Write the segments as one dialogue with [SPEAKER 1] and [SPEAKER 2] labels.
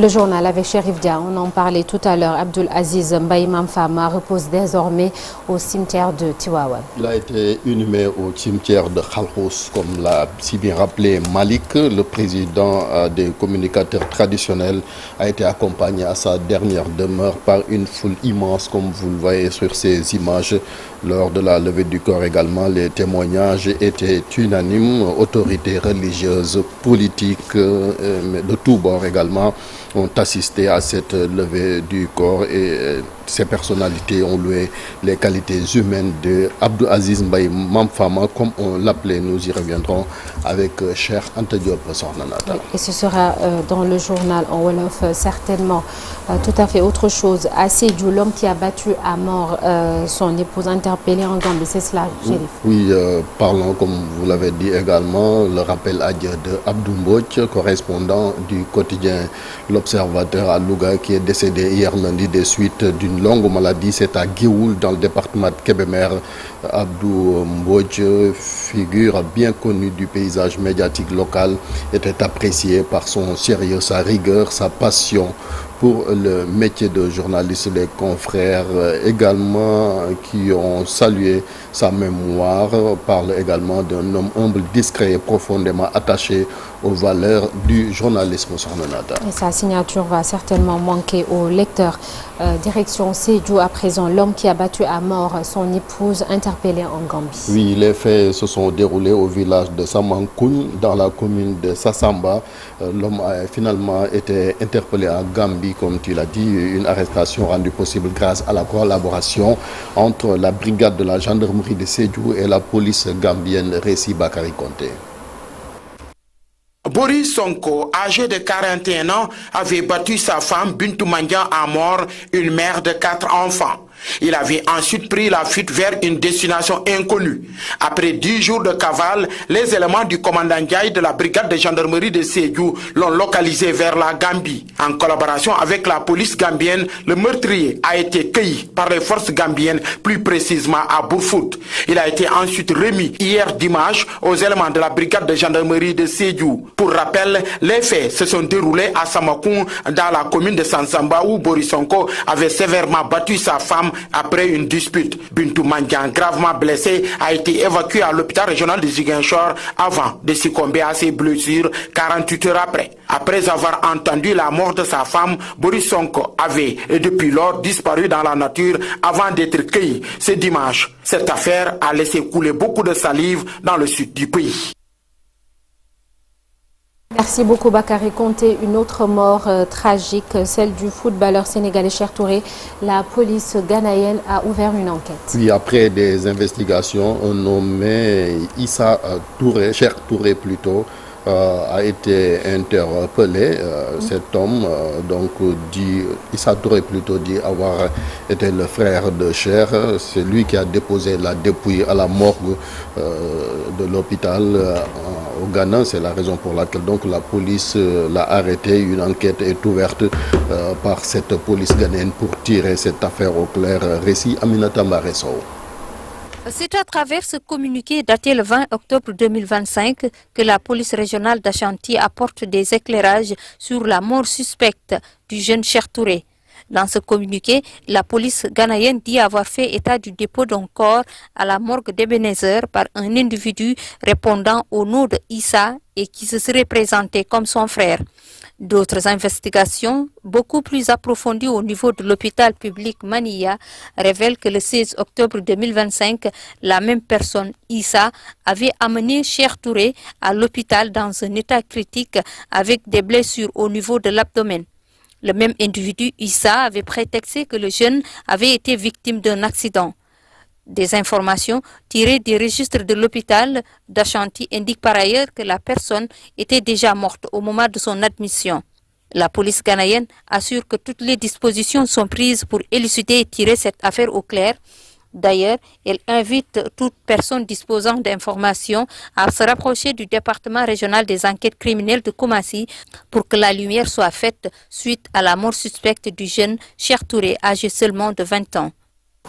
[SPEAKER 1] Le journal avec Chérif Dia, on en parlait tout à l'heure. Abdoul Aziz Mbaye Mamfama repose désormais au cimetière de Tivaouane.
[SPEAKER 2] Il a été inhumé au cimetière de Khalkhous, comme l'a si bien rappelé Malik. Le président des communicateurs traditionnels a été accompagné à sa dernière demeure par une foule immense, comme vous le voyez sur ces images. Lors de la levée du corps également, les témoignages étaient unanimes. Autorités religieuses, politiques, de tous bords également ont assisté à cette levée du corps et ces personnalités ont loué les qualités humaines de Abdou Aziz Mbaye Mamfama, comme on l'appelait. Nous y reviendrons avec Cheikh Anta Diop Sornanata.
[SPEAKER 1] Et ce sera dans le journal en Wolof, certainement tout à fait autre chose. À Sédhiou, l'homme qui a battu à mort son épouse interpellée en Gambie, c'est cela, Chérif?
[SPEAKER 2] Oui, parlons, comme vous l'avez dit également, le rappel à Dieu de Abdou Mbodj, correspondant du quotidien L'Observateur à Louga, qui est décédé hier lundi des suites d'une longue maladie. C'est à Géoul, dans le département de Kébémer. Abdou Mbodj, figure bien connue du paysage médiatique local, était apprécié par son sérieux, sa rigueur, sa passion pour le métier de journaliste. Les confrères également qui ont salué sa mémoire parlent également d'un homme humble, discret et profondément attaché aux valeurs du journalisme.
[SPEAKER 1] Et sa signature va certainement manquer aux lecteurs. Direction Sédhiou à présent, l'homme qui a battu à mort son épouse interpellée en Gambie.
[SPEAKER 2] Oui, les faits se sont déroulés au village de Samankoun, dans la commune de Sassamba. L'homme a finalement été interpellé en Gambie, comme tu l'as dit, une arrestation rendue possible grâce à la collaboration entre la brigade de la gendarmerie de Sédhiou et la police gambienne Réci Bakary Konté.
[SPEAKER 3] Boris Sonko, âgé de 41 ans, avait battu sa femme Bintou Mandian à mort, une mère de 4 enfants. Il avait ensuite pris la fuite vers une destination inconnue. Après 10 jours de cavale, les éléments du commandant Ndiaye de la brigade de gendarmerie de Sédhiou l'ont localisé vers la Gambie. En collaboration avec la police gambienne, le meurtrier a été cueilli par les forces gambiennes, plus précisément à Bourfout. Il a été ensuite remis hier dimanche aux éléments de la brigade de gendarmerie de Sédhiou. Pour rappel, les faits se sont déroulés à Samakoun, dans la commune de Sansamba, où Boris Sonko avait sévèrement battu sa femme après une dispute. Bintou Mandian, gravement blessé, a été évacué à l'hôpital régional de Ziguinchor avant de succomber à ses blessures 48 heures après. Après avoir entendu la mort de sa femme, Boris Sonko avait depuis lors disparu dans la nature avant d'être cueilli ce dimanche. Cette affaire a laissé couler beaucoup de salive dans le sud du pays.
[SPEAKER 1] Merci beaucoup Bakary Konté. Une autre mort tragique, celle du footballeur sénégalais Cheikh Touré. La police ghanéenne a ouvert une enquête.
[SPEAKER 2] Oui, après des investigations, un nommé Issa Touré, Cheikh Touré plutôt, a été interpellé. Cet homme, Issa Touré plutôt, dit avoir été le frère de Cheikh. C'est lui qui a déposé la dépouille à la morgue de l'hôpital au Ghana. C'est la raison pour laquelle donc la police l'a arrêté. Une enquête est ouverte par cette police ghanéenne pour tirer cette affaire au clair. Récit Aminata Maresso.
[SPEAKER 4] C'est à travers ce communiqué daté le 20 octobre 2025 que la police régionale d'Ashanti apporte des éclairages sur la mort suspecte du jeune Cheikh Touré. Dans ce communiqué, la police ghanéenne dit avoir fait état du dépôt d'un corps à la morgue d'Ebenezer par un individu répondant au nom de Issa et qui se serait présenté comme son frère. D'autres investigations, beaucoup plus approfondies au niveau de l'hôpital public Mania, révèlent que le 16 octobre 2025, la même personne, Issa, avait amené Cheikh Touré à l'hôpital dans un état critique avec des blessures au niveau de l'abdomen. Le même individu, Issa, avait prétexté que le jeune avait été victime d'un accident. Des informations tirées des registres de l'hôpital d'Ashanti indiquent par ailleurs que la personne était déjà morte au moment de son admission. La police ghanéenne assure que toutes les dispositions sont prises pour élucider et tirer cette affaire au clair. D'ailleurs, elle invite toute personne disposant d'informations à se rapprocher du département régional des enquêtes criminelles de Koumassi pour que la lumière soit faite suite à la mort suspecte du jeune Cheikh Touré, âgé seulement de 20 ans.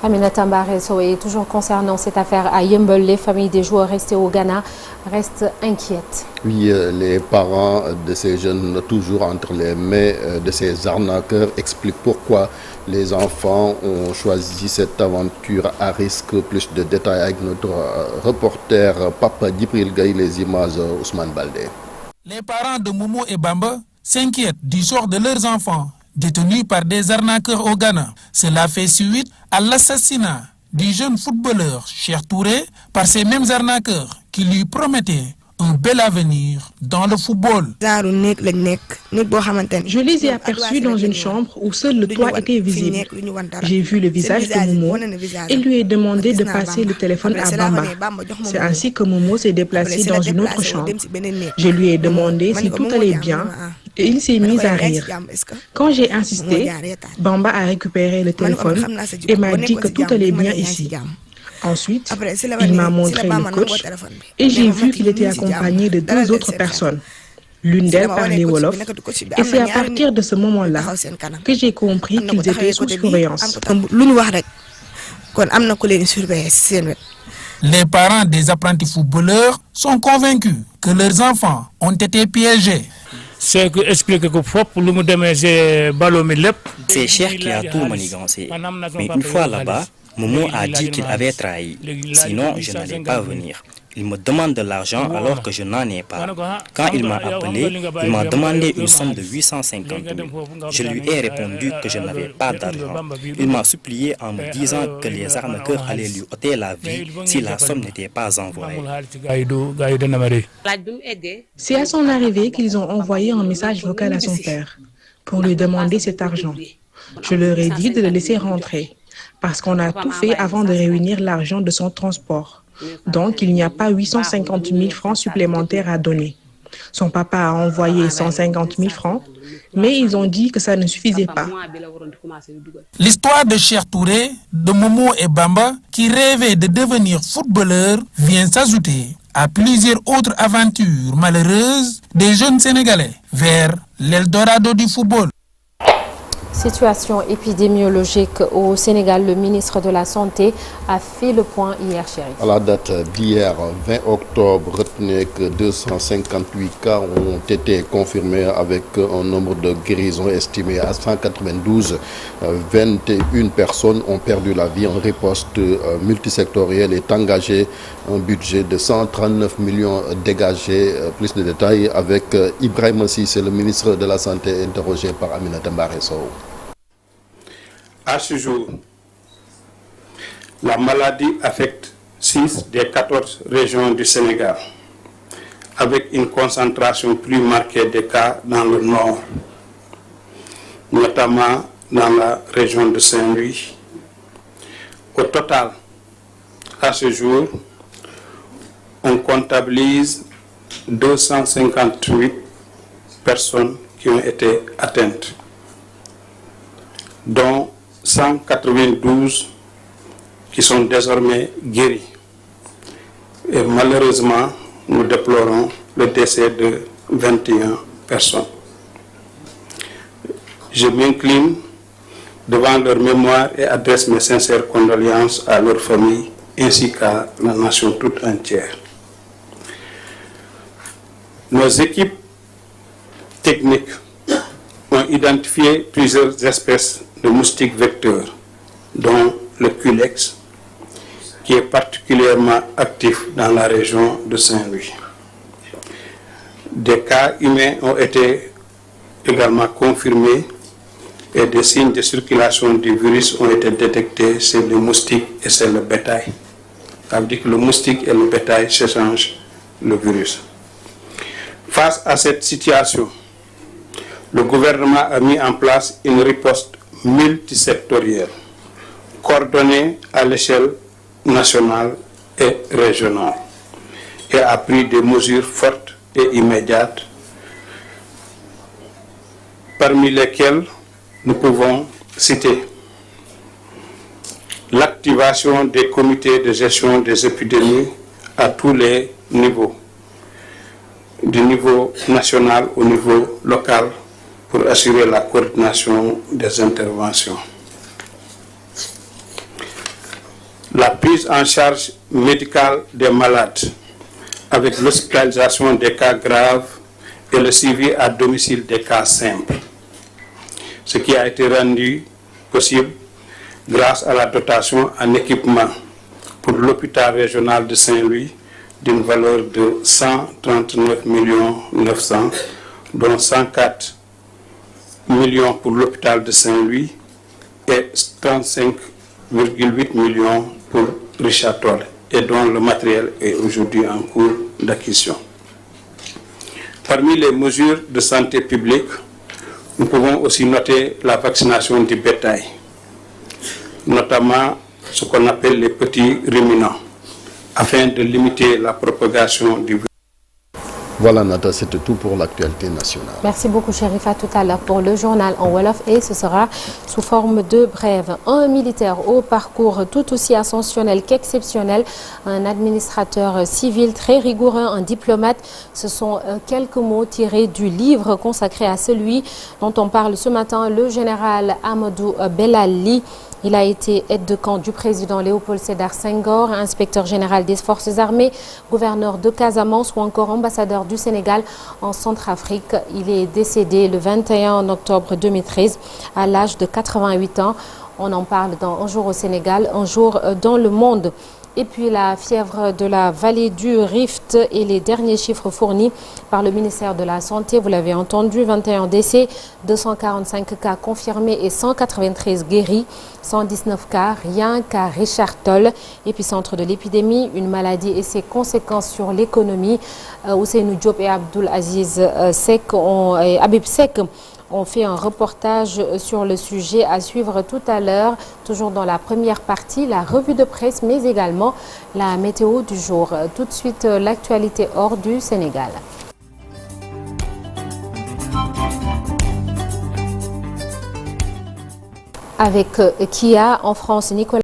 [SPEAKER 1] Aminata Mbaresso, et toujours concernant cette affaire à Yeumbeul, les familles des joueurs restés au Ghana restent inquiètes.
[SPEAKER 2] Oui, les parents de ces jeunes, toujours entre les mains de ces arnaqueurs, expliquent pourquoi les enfants ont choisi cette aventure à risque. Plus de détails avec notre reporter Papa Djibril Gaye, les images Ousmane Baldé.
[SPEAKER 5] Les parents de Momo et Bamba s'inquiètent du sort de leurs enfants détenus par des arnaqueurs au Ghana. Cela fait suite à l'assassinat du jeune footballeur Cheikh Touré par ces mêmes arnaqueurs qui lui promettaient un bel avenir dans le football.
[SPEAKER 6] Je les ai aperçus dans une chambre où seul le toit était visible. J'ai vu le visage de Momo et lui ai demandé de passer le téléphone à Bamba. C'est ainsi que Momo s'est déplacé dans une autre chambre. Je lui ai demandé si tout allait bien et il s'est mis à rire. Quand j'ai insisté, Bamba a récupéré le téléphone et m'a dit que tout allait bien ici. Ensuite, il m'a montré le coach et j'ai vu qu'il était accompagné de 2 autres personnes. L'une d'elles parlait Wolof et c'est à partir de ce moment-là que j'ai compris qu'ils étaient sous surveillance.
[SPEAKER 5] Les parents des apprentis footballeurs sont convaincus que leurs enfants ont été piégés.
[SPEAKER 7] C'est Cheikh qui a tout manigancé. Mais une fois là-bas, Momo a dit qu'il avait trahi. Sinon, je n'allais pas venir. Il me demande de l'argent alors que je n'en ai pas. Quand il m'a appelé, il m'a demandé une somme de 850 000. Je lui ai répondu que je n'avais pas d'argent. Il m'a supplié en me disant que les arnaqueurs allaient lui ôter la vie si la somme n'était pas envoyée.
[SPEAKER 6] C'est à son arrivée qu'ils ont envoyé un message vocal à son père pour lui demander cet argent. Je leur ai dit de le laisser rentrer parce qu'on a tout fait avant de réunir l'argent de son transport. Donc, il n'y a pas 850 000 francs supplémentaires à donner. Son papa a envoyé 150 000 francs, mais ils ont dit que ça ne suffisait pas.
[SPEAKER 5] L'histoire de Cheikh Touré, de Momo et Bamba, qui rêvaient de devenir footballeurs, vient s'ajouter à plusieurs autres aventures malheureuses des jeunes Sénégalais vers l'Eldorado du football.
[SPEAKER 1] Situation épidémiologique au Sénégal, le ministre de la Santé a fait le point hier, Chérif.
[SPEAKER 2] À la date d'hier, 20 octobre, retenez que 258 cas ont été confirmés avec un nombre de guérisons estimé à 192. 21 personnes ont perdu la vie. En riposte multisectorielle est engagé un budget de 139 millions dégagés. Plus de détails avec Ibrahim Sissé, le ministre de la Santé, interrogé par Aminata Mbaresso.
[SPEAKER 8] À ce jour, la maladie affecte 6 des 14 régions du Sénégal, avec une concentration plus marquée des cas dans le nord, notamment dans la région de Saint-Louis. Au total, à ce jour, on comptabilise 258 personnes qui ont été atteintes, dont 192 qui sont désormais guéris. Et malheureusement, nous déplorons le décès de 21 personnes. Je m'incline devant leur mémoire et adresse mes sincères condoléances à leurs familles ainsi qu'à la nation toute entière. Nos équipes techniques ont identifié plusieurs espèces de moustiques vecteurs, dont le Culex, qui est particulièrement actif dans la région de Saint-Louis. Des cas humains ont été également confirmés et des signes de circulation du virus ont été détectés chez les moustiques et chez le bétail. Ça veut dire que le moustique et le bétail s'échangent le virus. Face à cette situation, le gouvernement a mis en place une riposte multisectorielle, coordonnée à l'échelle nationale et régionale, et a pris des mesures fortes et immédiates, parmi lesquelles nous pouvons citer l'activation des comités de gestion des épidémies à tous les niveaux, du niveau national au niveau local, pour assurer la coordination des interventions. la prise en charge médicale des malades avec l'hospitalisation des cas graves et le suivi à domicile des cas simples, ce qui a été rendu possible grâce à la dotation en équipement pour l'hôpital régional de Saint-Louis d'une valeur de 139 900 000, dont 104 millions pour l'hôpital de Saint-Louis et 35,8 millions pour Richard Toll, et dont le matériel est aujourd'hui en cours d'acquisition. Parmi les mesures de santé publique, nous pouvons aussi noter la vaccination du bétail, notamment ce qu'on appelle les petits ruminants, afin de limiter la propagation du virus.
[SPEAKER 2] Voilà Nata, c'était tout pour l'actualité nationale.
[SPEAKER 1] Merci beaucoup Chérif, à tout à l'heure pour le journal en Wolof et ce sera sous forme de brève. Un militaire au parcours tout aussi ascensionnel qu'exceptionnel, un administrateur civil très rigoureux, un diplomate. Ce sont quelques mots tirés du livre consacré à celui dont on parle ce matin, le général Amadou Belali. Il a été aide de camp du président Léopold Sédar Senghor, inspecteur général des forces armées, gouverneur de Casamance ou encore ambassadeur du Sénégal en Centrafrique. Il est décédé le 21 octobre 2013 à l'âge de 88 ans. On en parle dans Un jour au Sénégal, un jour dans le monde. Et puis la fièvre de la vallée du Rift et les derniers chiffres fournis par le ministère de la Santé. Vous l'avez entendu, 21 décès, 245 cas confirmés et 193 guéris, 119 cas, rien qu'à Richard Toll, épicentre de l'épidémie, une maladie et ses conséquences sur l'économie. Ousseynou Diop et Abdoul Aziz Habib Sek ont fait un reportage sur le sujet à suivre tout à l'heure, toujours dans la première partie, la revue de presse, mais également la météo du jour. Tout de suite, l'actualité hors du Sénégal. Avec Kia en France, Nicolas